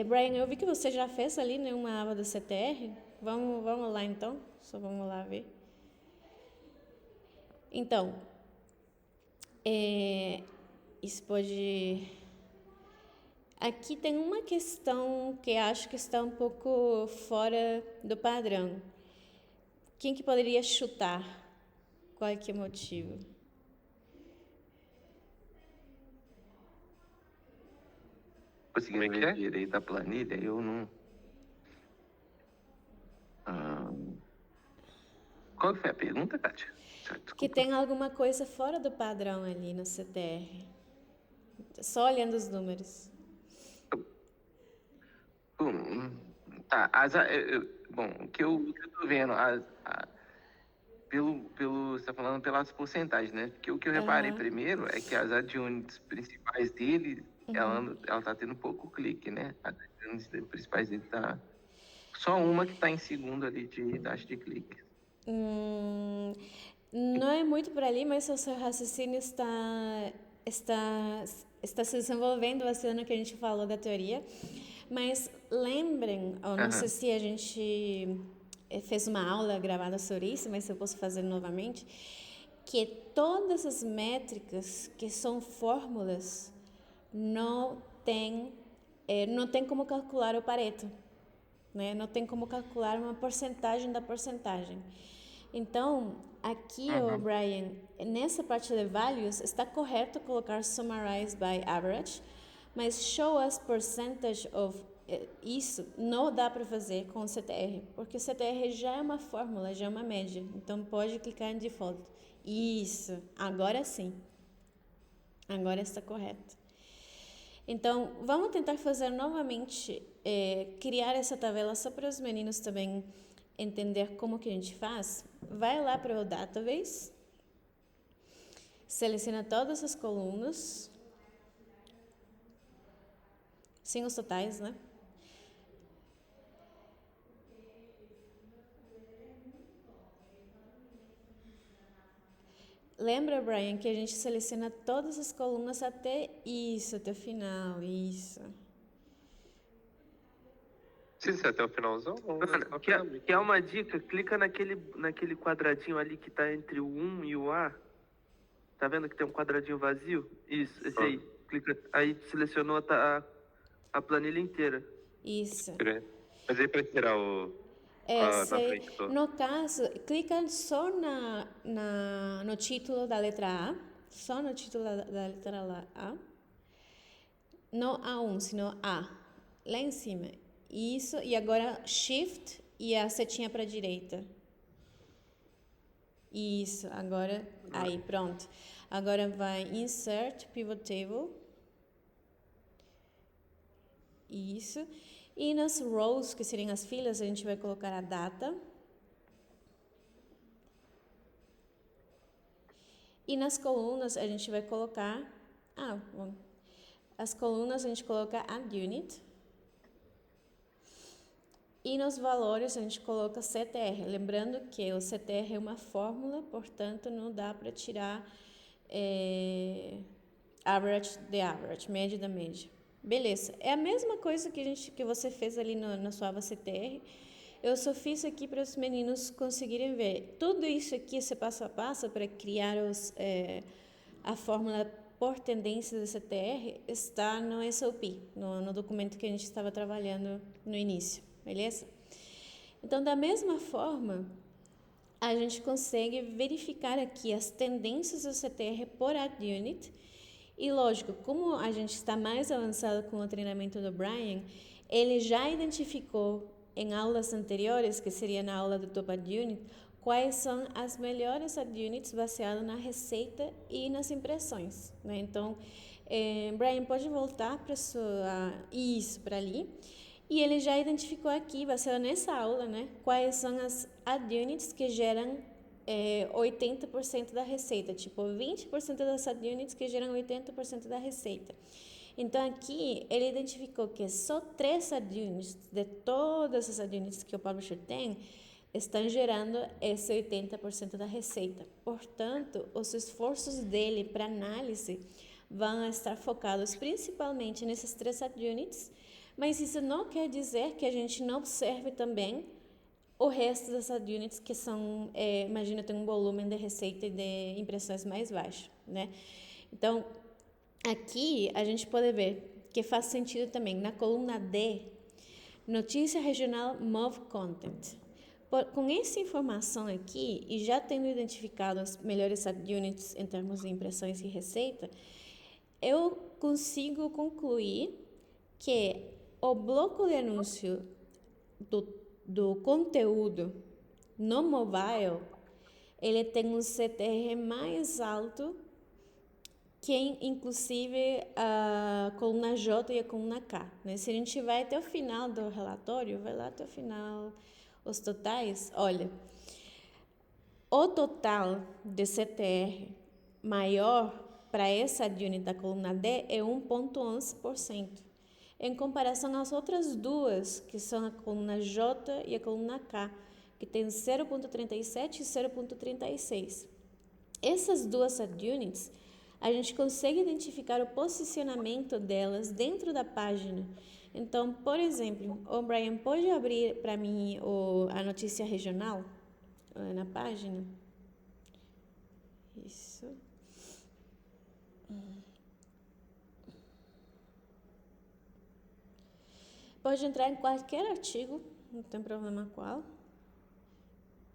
Brian, eu vi que você já fez ali, né, uma aba do CTR. Vamos lá então, só vamos lá ver. Então, isso pode... Aqui tem uma questão que acho que está um pouco fora do padrão. Quem que poderia chutar? Qual é que é o motivo? Conseguindo Como é que ler é? direito a planilha, eu não... Qual que foi a pergunta, Kátia? Que tem alguma coisa fora do padrão ali no CTR. Só olhando os números. Tá, bom, o que eu tô vendo, você tá falando pelas porcentagens, né? Porque o que eu reparei primeiro é que as ad-units principais dele, ela tá tendo pouco clique, né? As ad-units principais dele tá... Só uma que tá em segundo ali de taxa de clique. Não é muito por ali, mas o seu raciocínio está se desenvolvendo baseado no que a gente falou da teoria. Mas lembrem, não sei se a gente fez uma aula gravada sobre isso, mas eu posso fazer novamente, que todas as métricas que são fórmulas não tem como calcular o Pareto, né? Não tem como calcular uma porcentagem da porcentagem. Então, aqui, Brian, nessa parte de values, está correto colocar summarize by average, mas show us percentage of isso não dá para fazer com o CTR, porque o CTR já é uma fórmula, já é uma média. Então, pode clicar em default. Isso, agora sim. Agora está correto. Então, vamos tentar fazer novamente, criar essa tabela só para os meninos também entender como que a gente faz. Vai lá para o database, seleciona todas as colunas, sem os totais, né? Lembra, Brian, que a gente seleciona todas as colunas até isso, até o final, isso. Precisa ser até o finalzão? Não, Mano, só quer uma dica? Clica naquele quadradinho ali que tá entre o 1 e o A. Tá vendo que tem um quadradinho vazio? Isso, esse aí. Clica, aí selecionou a planilha inteira. Isso. Mas aí pra tirar na frente do... No caso, clica só no título da letra A, só no título da letra A, não A1, sino A, lá em cima. Isso, e agora Shift e a setinha para a direita. Isso, agora, aí, pronto. Agora vai Insert Pivot Table. Isso. E nas rows, que seriam as filas, a gente vai colocar a data. E nas colunas, a gente vai colocar... as colunas, a gente coloca Add Unit. E nos valores, a gente coloca CTR. Lembrando que o CTR é uma fórmula, portanto, não dá para tirar average de average, média da média. Beleza, é a mesma coisa que você fez ali na sua aba CTR. Eu só fiz aqui para os meninos conseguirem ver. Tudo isso aqui, esse passo a passo para criar a fórmula por tendência do CTR, está no SOP, no documento que a gente estava trabalhando no início, beleza? Então, da mesma forma, a gente consegue verificar aqui as tendências do CTR por Add Unit. E lógico, como a gente está mais avançado com o treinamento do Brian, ele já identificou em aulas anteriores, que seria na aula do Top Add Unit, quais são as melhores Add Units baseadas na receita e nas impressões, né? Então, Brian, pode voltar para para ali. E ele já identificou aqui, baseado nessa aula, né, quais são as Add Units que geram 80% da receita, tipo 20% das Add Units que geram 80% da receita. Então, aqui, ele identificou que só 3 Add Units, de todas as Add Units que o publisher tem, estão gerando esse 80% da receita. Portanto, os esforços dele para análise vão estar focados principalmente nesses 3 Add Units, mas isso não quer dizer que a gente não observe também o resto das Add Units que são, imagina, tem um volume de receita e de impressões mais baixo, né? Então, aqui a gente pode ver que faz sentido também na coluna D, notícia regional Move Content. Com essa informação aqui, e já tendo identificado as melhores Add Units em termos de impressões e receita, eu consigo concluir que o bloco de anúncio do conteúdo no mobile, ele tem um CTR mais alto que inclusive a coluna J e a coluna K, né? Se a gente vai até o final do relatório, vai lá até o final, os totais, olha, o total de CTR maior para essa unit da coluna D é 1,11%. Em comparação às outras duas, que são a coluna J e a coluna K, que tem 0,37 e 0,36. Essas duas Ad-Units, a gente consegue identificar o posicionamento delas dentro da página. Então, por exemplo, o Brian pode abrir para mim a notícia regional na página? Isso. Pode entrar em qualquer artigo, não tem problema qual.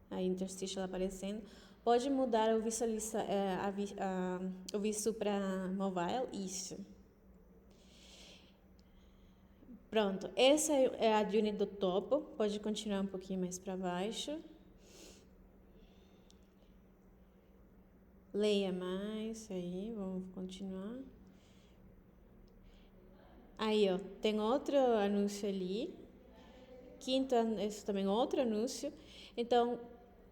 A interstitial aparecendo. Pode mudar o visto para mobile, isso. Pronto, essa é a unit do topo. Pode continuar um pouquinho mais para baixo. Leia mais, aí, vamos continuar. Aí, ó, tem outro anúncio ali. Quinto, esse também outro anúncio. Então,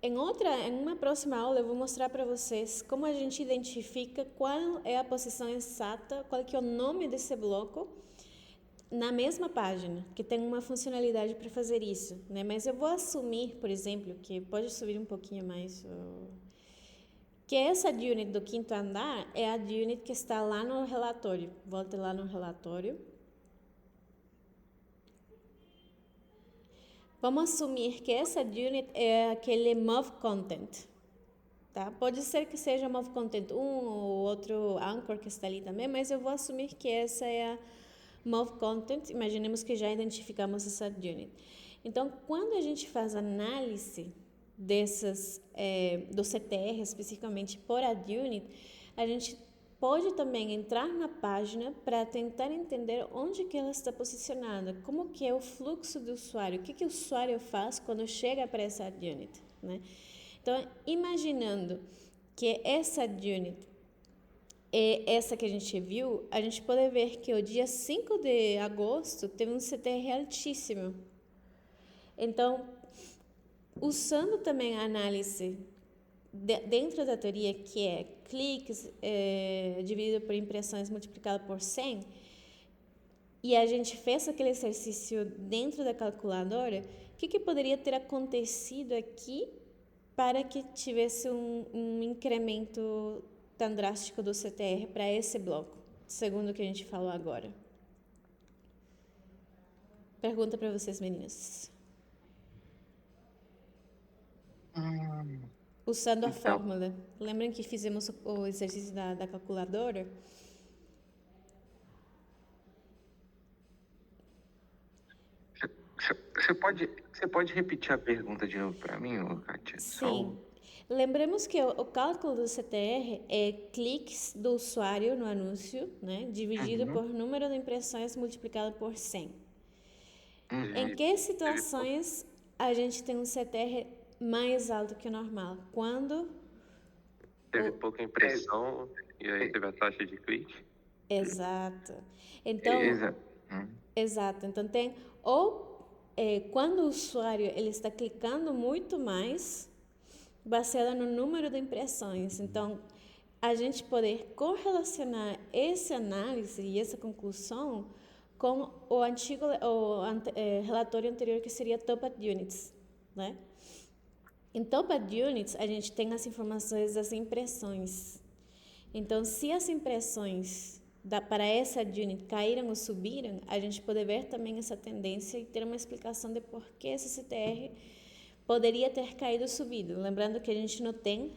em uma próxima aula, eu vou mostrar para vocês como a gente identifica qual é a posição exata, qual que é o nome desse bloco na mesma página, que tem uma funcionalidade para fazer isso, né? Mas eu vou assumir, por exemplo, que pode subir um pouquinho mais, que essa unit do quinto andar é a unit que está lá no relatório. Volte lá no relatório. Vamos assumir que essa unit é aquele move content. Tá? Pode ser que seja move content 1 ou outro anchor que está ali também, mas eu vou assumir que essa é a move content. Imaginemos que já identificamos essa unit. Então, quando a gente faz análise do CTR, especificamente por adunit, a gente pode também entrar na página para tentar entender onde que ela está posicionada, como que é o fluxo do usuário, o que o usuário faz quando chega para essa adunit, né? Então, imaginando que essa adunit é essa que a gente viu, a gente pode ver que o dia 5 de agosto teve um CTR altíssimo. Então, usando também a análise dentro da teoria que é cliques dividido por impressões multiplicado por 100, e a gente fez aquele exercício dentro da calculadora, o que poderia ter acontecido aqui para que tivesse um incremento tão drástico do CTR para esse bloco, segundo o que a gente falou agora? Pergunta para vocês, meninas. Usando a fórmula. Lembram que fizemos o exercício da calculadora? Você pode repetir a pergunta de novo para mim, Kátia? Sim. Lembramos que o cálculo do CTR é cliques do usuário no anúncio, né, dividido por número de impressões multiplicado por 100. Em que situações a gente tem um CTR mais alto que o normal? Quando Teve pouca impressão e aí teve a taxa de clique. Exato. Então, Exato. Então tem quando o usuário ele está clicando muito mais, baseado no número de impressões. Então, a gente poder correlacionar essa análise e essa conclusão com o relatório anterior, que seria Top-Up Units, né? Em Top-Up Units, a gente tem as informações das impressões. Então, se as impressões para essa unit caíram ou subiram, a gente pode ver também essa tendência e ter uma explicação de por que esse CTR poderia ter caído ou subido. Lembrando que a gente não tem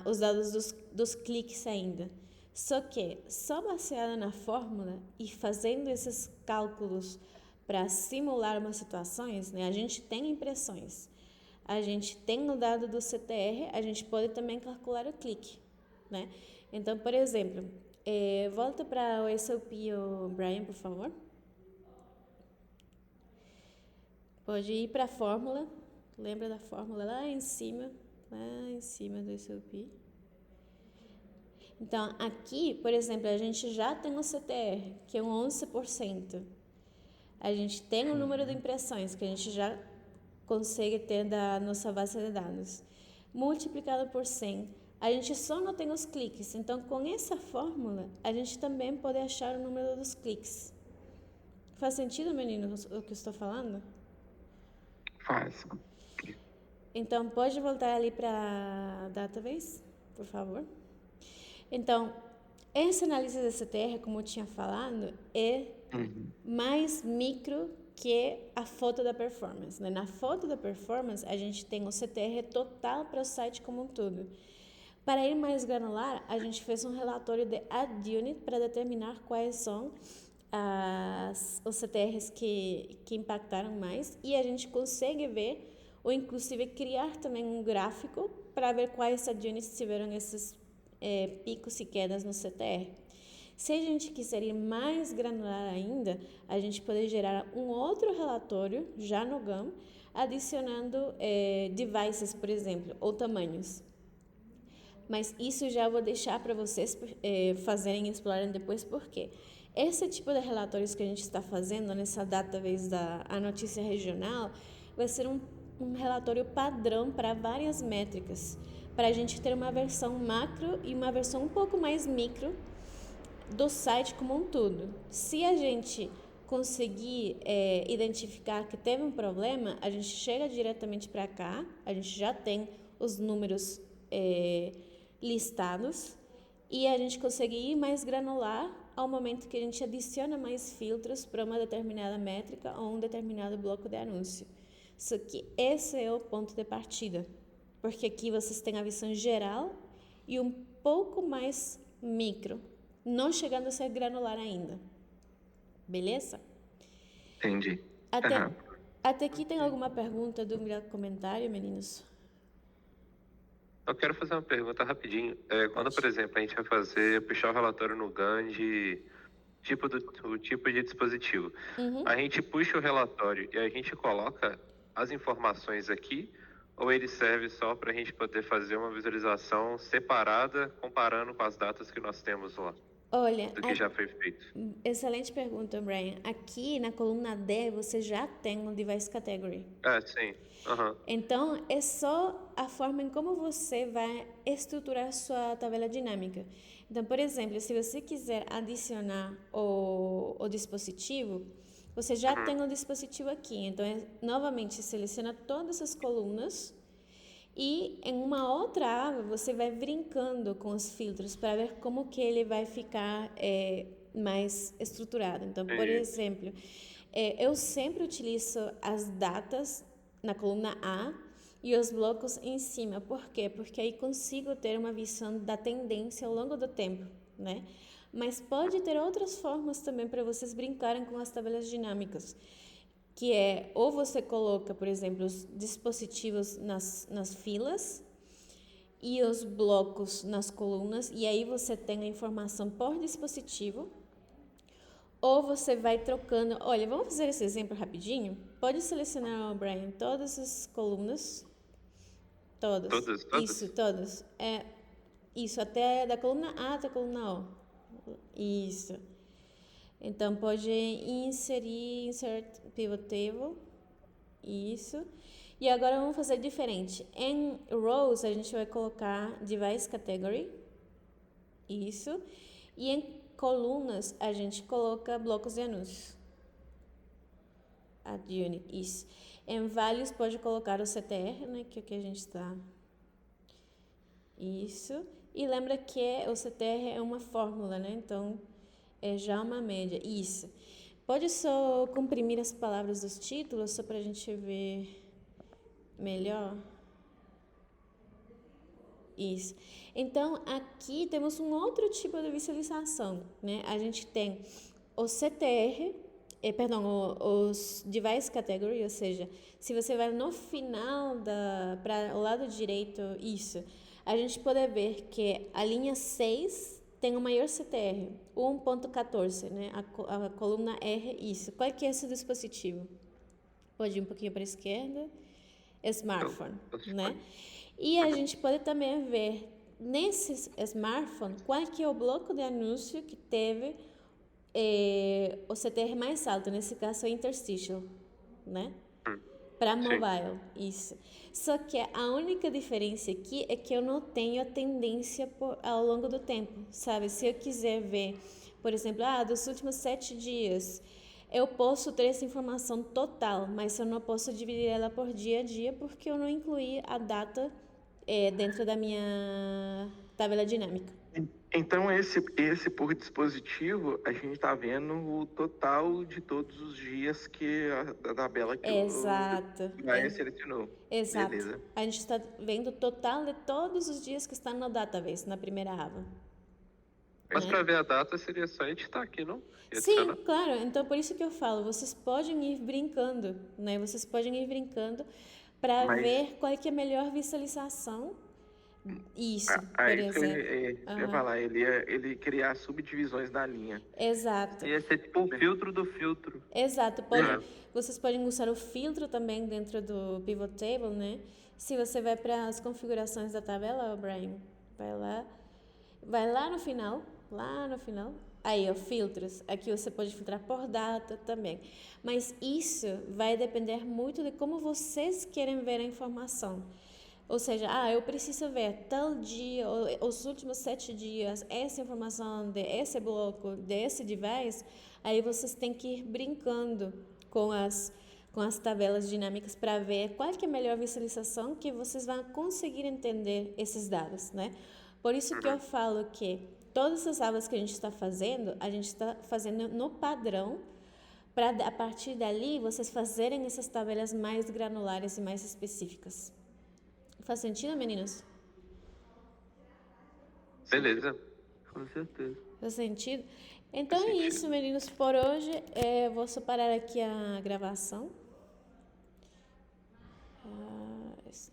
os dados dos cliques ainda. Só que, só baseado na fórmula e fazendo esses cálculos para simular umas situações, né, a gente tem impressões, a gente tem o dado do CTR, a gente pode também calcular o clique, né? Então, por exemplo, volta para o SOP, o Brian, por favor. Pode ir para a fórmula. Lembra da fórmula lá em cima do SOP. Então, aqui, por exemplo, a gente já tem o CTR, que é um 11%. A gente tem o número de impressões, que a gente já consegue ter da nossa base de dados. Multiplicado por 100, a gente só não tem os cliques. Então, com essa fórmula, a gente também pode achar o número dos cliques. Faz sentido, meninos, o que eu estou falando? Faz. Então, pode voltar ali para a database, por favor. Então, essa análise da CTR, como eu tinha falado, é mais micro que a foto da performance, né? Na foto da performance, a gente tem o CTR total para o site como um todo. Para ir mais granular, a gente fez um relatório de ad unit para determinar quais são os CTRs que impactaram mais, e a gente consegue ver, ou inclusive criar também um gráfico para ver quais ad units tiveram esses picos e quedas no CTR. Se a gente quiser ir mais granular ainda, a gente pode gerar um outro relatório já no GAM, adicionando devices, por exemplo, ou tamanhos. Mas isso já vou deixar para vocês fazerem e explorarem depois, porque esse tipo de relatórios que a gente está fazendo nessa database da notícia regional vai ser um relatório padrão para várias métricas, para a gente ter uma versão macro e uma versão um pouco mais micro do site como um todo. Se a gente conseguir identificar que teve um problema, a gente chega diretamente para cá, a gente já tem os números listados, e a gente consegue ir mais granular ao momento que a gente adiciona mais filtros para uma determinada métrica ou um determinado bloco de anúncio. Só que esse é o ponto de partida, porque aqui vocês têm a visão geral e um pouco mais micro, não chegando a ser granular ainda. Beleza? Entendi. Até, Aham. até aqui tem alguma pergunta, dúvida, comentário, meninos? Eu quero fazer uma pergunta rapidinho. Quando, por exemplo, a gente vai puxar o relatório no GAN de o tipo de dispositivo, a gente puxa o relatório e a gente coloca as informações aqui, ou ele serve só para a gente poder fazer uma visualização separada, comparando com as datas que nós temos lá, Olha, do que já foi feito? excelente pergunta, Brian. Aqui na coluna D você já tem um device category. Sim. Aham. Então, é só a forma em como você vai estruturar sua tabela dinâmica. Então, por exemplo, se você quiser adicionar o dispositivo, você já tem o dispositivo aqui. Então, novamente, seleciona todas as colunas e em uma outra aba você vai brincando com os filtros para ver como que ele vai ficar mais estruturado. Então, por exemplo, eu sempre utilizo as datas na coluna A e os blocos em cima. Por quê? Porque aí consigo ter uma visão da tendência ao longo do tempo, né? Mas pode ter outras formas também para vocês brincarem com as tabelas dinâmicas, que é ou você coloca, por exemplo, os dispositivos nas filas e os blocos nas colunas, e aí você tem a informação por dispositivo, ou você vai trocando. Olha, vamos fazer esse exemplo rapidinho? Pode selecionar, Brian, todas as colunas. Todas. Todas? Isso, todas. Isso, até da coluna A até a coluna O. Isso. Então, pode insert pivot table. Isso. E agora vamos fazer diferente. Em rows, a gente vai colocar device category. Isso. E em colunas, a gente coloca blocos de anúncios. Add unit, isso. Em values, pode colocar o CTR, né, que é o que a gente está. Isso. E lembra que o CTR é uma fórmula, né? Então, é já uma média. Isso. Pode só comprimir as palavras dos títulos, só para a gente ver melhor. Isso. Então, aqui temos um outro tipo de visualização, né? A gente tem o CTR, os device category, ou seja, se você vai no final para o lado direito, isso, a gente pode ver que a linha 6 tem o maior CTR, 1.14, né? A coluna R, isso. Qual que é esse dispositivo? Pode ir um pouquinho para a esquerda. Smartphone, né? E a gente pode também ver nesse smartphone qual que é o bloco de anúncio que teve o CTR mais alto, nesse caso é interstitial, né? Para mobile, isso. Só que a única diferença aqui é que eu não tenho a tendência ao longo do tempo, sabe? Se eu quiser ver, por exemplo, dos últimos 7 dias, eu posso ter essa informação total, mas eu não posso dividir ela por dia a dia porque eu não incluí a data dentro da minha tabela dinâmica. Então, esse por dispositivo, a gente está vendo o total de todos os dias que a tabela que Exato. o Brian selecionou. Exato. Beleza. A gente está vendo o total de todos os dias que está no database, na primeira aba. Mas para ver a data seria só editar aqui, não? E Sim, adicionar? claro. Então, por isso que eu falo, vocês podem ir brincando, né? Vocês podem ir brincando para ver qual é que é a melhor visualização. Isso, por isso exemplo. eu ia falar, ele criar subdivisões da linha. Exato. Ia ser tipo o filtro do filtro. Exato. Vocês podem usar o filtro também dentro do pivot table, né? Se você vai para as configurações da tabela, Brian, vai lá no final. Aí, filtros. Aqui você pode filtrar por data também. Mas isso vai depender muito de como vocês querem ver a informação. Ou seja, eu preciso ver tal dia, os últimos 7 dias, essa informação desse bloco, desse device. Aí vocês têm que ir brincando com com as tabelas dinâmicas para ver qual que é a melhor visualização que vocês vão conseguir entender esses dados, né? Por isso que eu falo que todas as aulas que a gente está fazendo no padrão, para a partir dali vocês fazerem essas tabelas mais granulares e mais específicas. Faz sentido, meninos? Beleza. Com certeza. Faz sentido? Então Faz é sentido. isso, meninos, por hoje. Eu vou separar aqui a gravação.